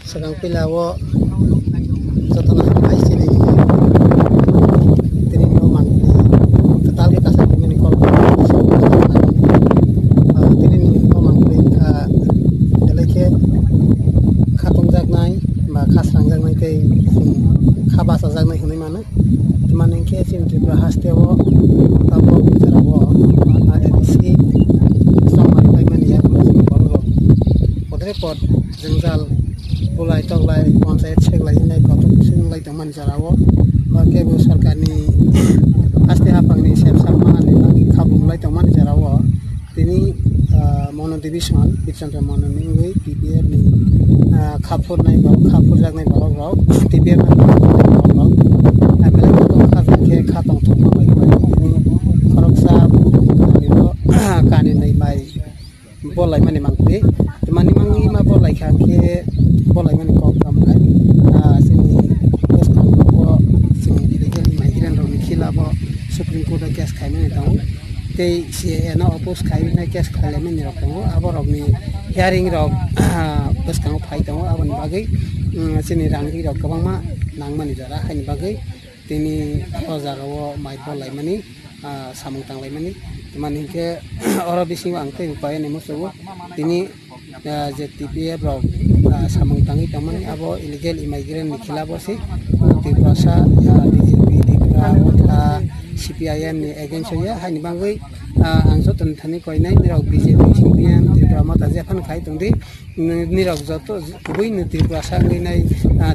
sekarang pilawo setelah IC ini tini no mangli total kita saat ini kol tini no mangli daleke khatung jagnai ba khasrang jagnai tei khabasa jagnai hunai mana teman ke sim tripura hastewo tabo jarawo edisi somari payment ya bolo podre pod jenggal bulai toglai ponsayat seglai nai kotok singlai teman jarawo ke bu sarkani haste hapangni sepsak mangani lagi khabumlai teman jarawo tini mono division Bichandra mono ningui PPR ni khapur nai ba khapur jagnai ba rok TPR khatong thong mai khoroksa kani nai mai bolai mani mangte mani mangi ma bolai khake bolai mani ko kam kai sini koskan ko sini illegal migrant ro khila bo supreme court case khai mani tau tei CA na oppose khai na case khai mani ro tau aborok ni hearing ro koskan phai tau abon bagai sini rangri ro kabangma nangmani jara haini bagai tini ojagao mai bolai mani samung tanglai mani mani ke oro bising angte upaya nemo sugo tini je TPF ro samung tangi tamani abo illegal immigrant ni khilabo si tiprasa DJP dikra CPIM ni against ya hani bangai angso ton thani koinai nirok BJP CPIM tripura mata jefan khai tongdi nirok joto bui ni tripura sangai nai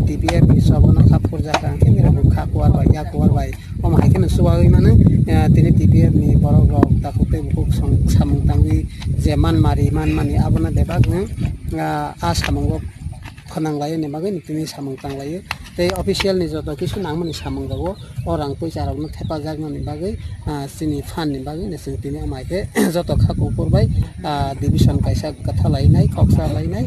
TPF ni sabona khapur jakang ke nirok khakwar ba yakwar bai om haikena suwai mana tini TPF ni borok rok takute buk samung tangi jeman mani abona debak ne samung khonang lai ne magai tini samung tang lai tei official ni joto kisu nangmani samung dago orang poisa rok no thepa jagno ni bagai sini fan ni bagai ne sing tini amaike joto khako kurbai division kaisa katha lai nai khoksa lai nai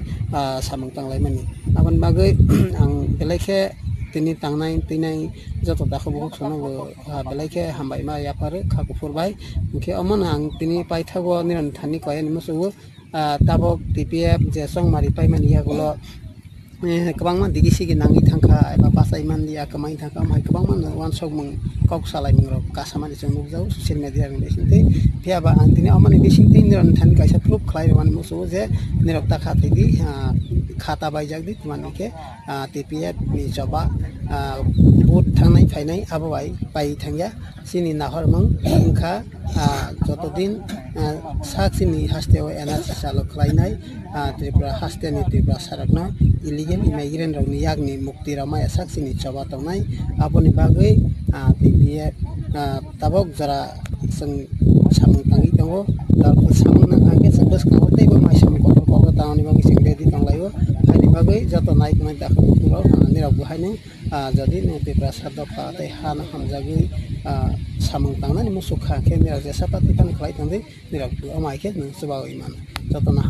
samung tang lai mani abon bagai ang beleke tini tangnai tinai joto dakho buk sono beleke hambai ma yapare khako kurbai ke amon ang tini paithago niran thani koya ni musu tabok TPF je songmari paimani yagulo kabang man digi sigi nangi thangka eba pasai man dia kamai thangka mai kabang man wan sok mung kok salai mung ro kasamani chung jau social media ni sinte pia ba antini amani bising tin ron than kaisa proof khlai wan musu je nirok ta khati di khata bai jag di man ke TPF ni joba bot thangnai phainai abo bai thangya sini nahor mung ingkha jotodin saksini hasteo NRC chalo khlainai tripura hasteni tripura sarakna illegal immigrant rok ni yakni mukti ramaya saksini choba tongnai aboni bagai TPF tabok jara sing samung tangi tongo dalpur samung nang age sebes kau tei ba mai samung ko tawni bagi sing ready tonglayo haini bagai joto naik mai dakho puro nirok buhaine jadi ne tripura sadapa tei han hamjagi samung tangna ni musukha ke nirok jesa pati kan khlai tongdi nirok amai ke subago iman joto na